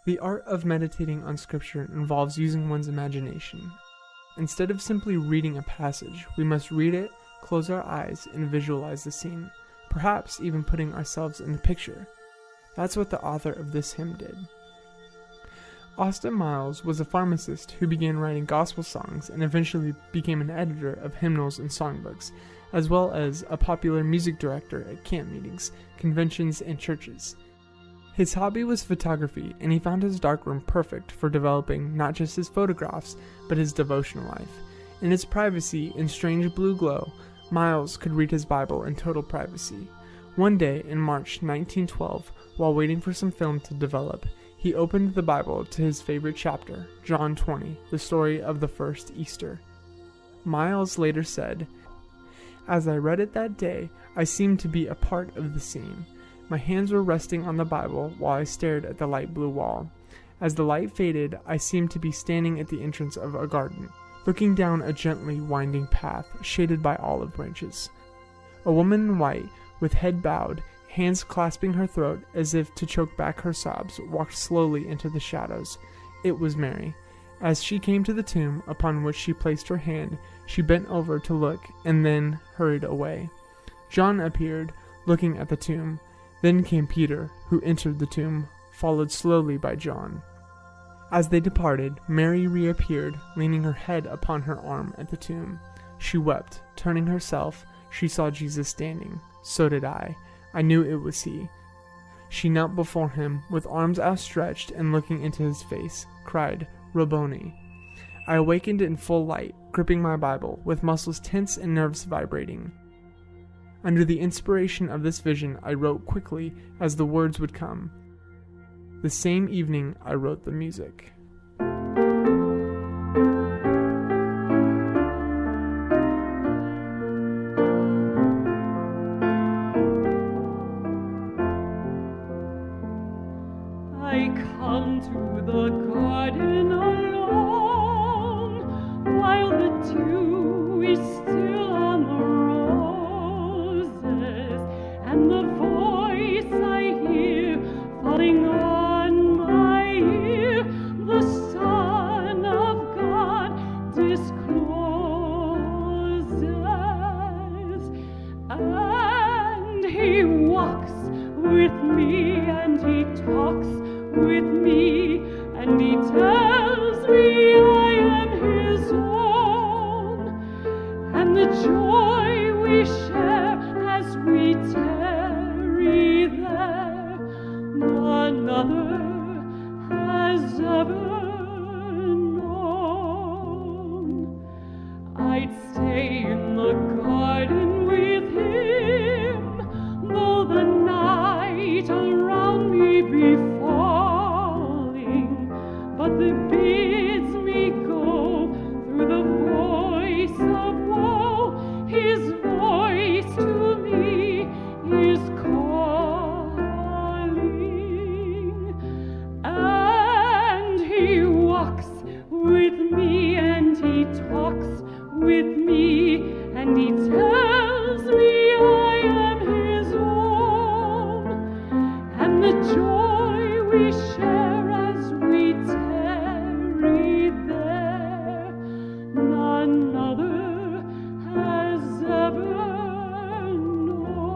The art of meditating on Scripture involves using one's imagination. Instead of simply reading a passage, we must read it, close our eyes, and visualize the scene, perhaps even putting ourselves in the picture. That's what the author of this hymn did. Austin Miles was a pharmacist who began writing gospel songs and eventually became an editor of hymnals and songbooks, as well as a popular music director at camp meetings, conventions, and churches. His hobby was photography, and he found his darkroom perfect for developing not just his photographs, but his devotional life. In its privacy and strange blue glow, Miles could read his Bible in total privacy. One day in March 1912, while waiting for some film to develop, he opened the Bible to his favorite chapter, John 20, the story of the first Easter. Miles later said, "As I read it that day, I seemed to be a part of the scene. My hands were resting on the Bible while I stared at the light blue wall. As the light faded, I seemed to be standing at the entrance of a garden, looking down a gently winding path shaded by olive branches. A woman in white, with head bowed, hands clasping her throat as if to choke back her sobs, walked slowly into the shadows. It was Mary. As she came to the tomb upon which she placed her hand, she bent over to look and then hurried away. John appeared, looking at the tomb. Then came Peter, who entered the tomb, followed slowly by John. As they departed, Mary reappeared, leaning her head upon her arm at the tomb. She wept. Turning herself, she saw Jesus standing. So did I. I knew it was he. She knelt before him, with arms outstretched and looking into his face, cried, 'Rabboni.' I awakened in full light, gripping my Bible, with muscles tense and nerves vibrating. Under the inspiration of this vision, I wrote quickly as the words would come. The same evening, I wrote the music." I come to the garden alone, while the dew is still on the roses, and the voice I hear falling on my ear, the Son of God discloses, and he walks with me and he talks with me, and he tells me I am his own, and the joy we share as we tarry there, none other has ever known. I'd stay in the garden with him, though the night around me be falling, but the bids me go through the voice of woe. His voice to me is calling, and he walks with me and he talks with me, and he tells me I am his own, and the joy we share as we tarry there, none other has ever known.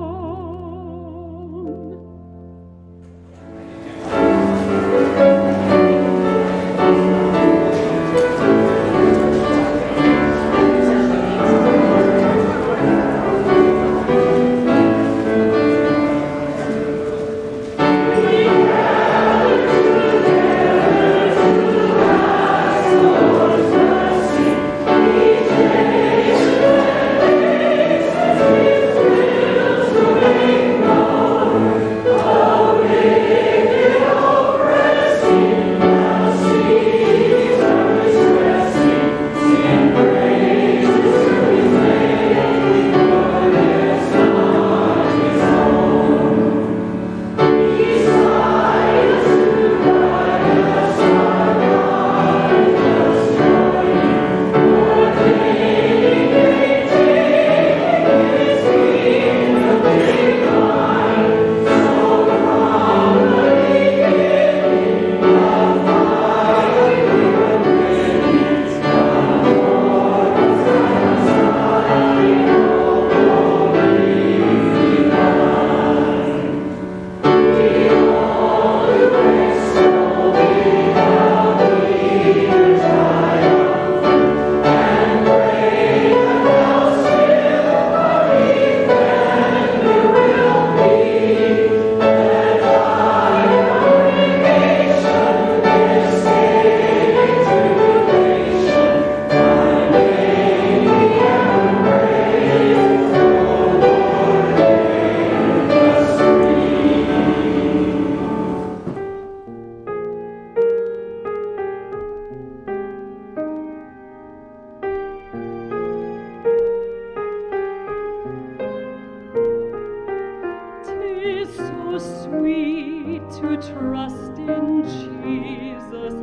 trust in Jesus,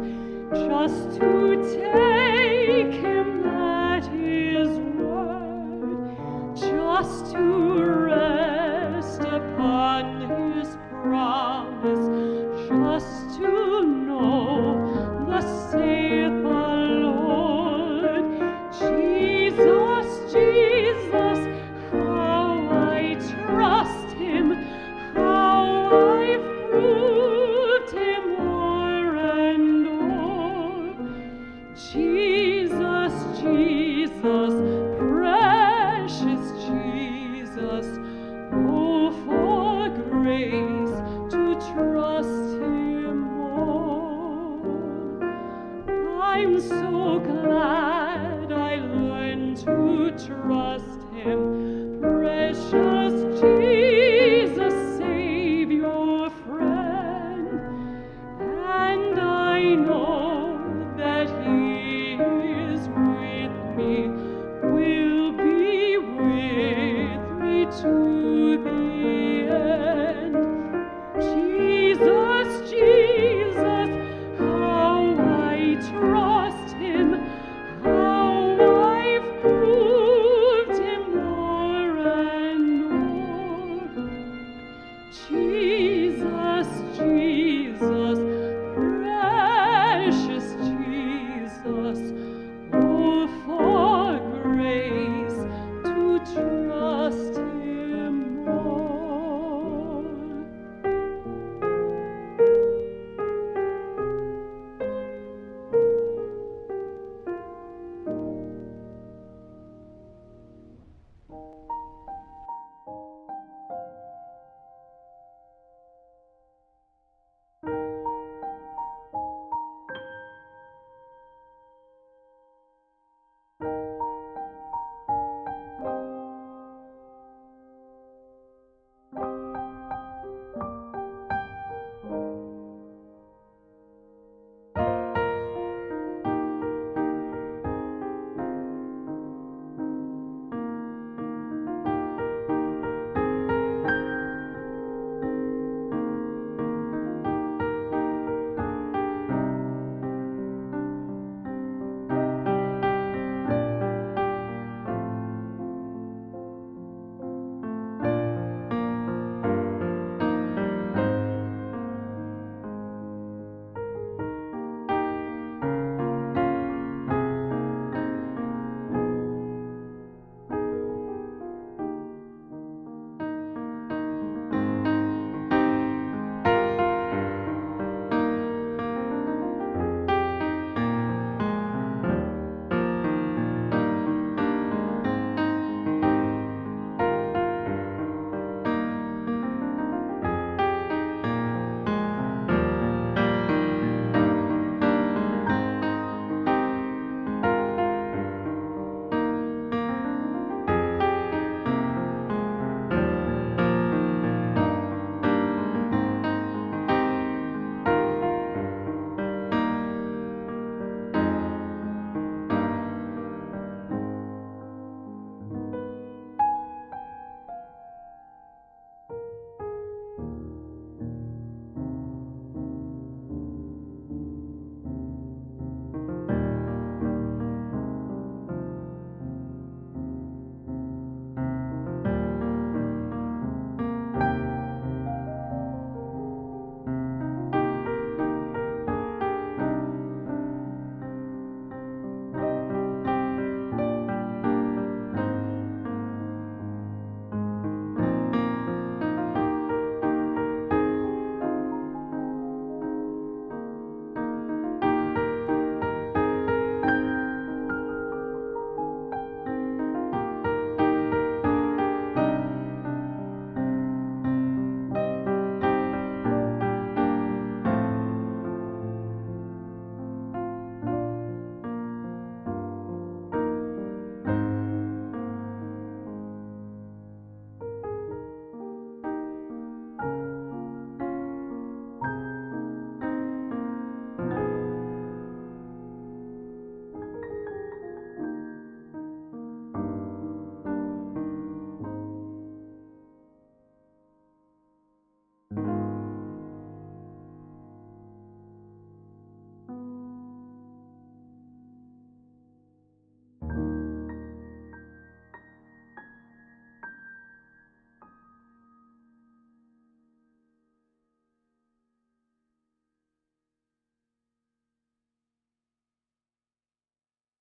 just to take him at his word, just to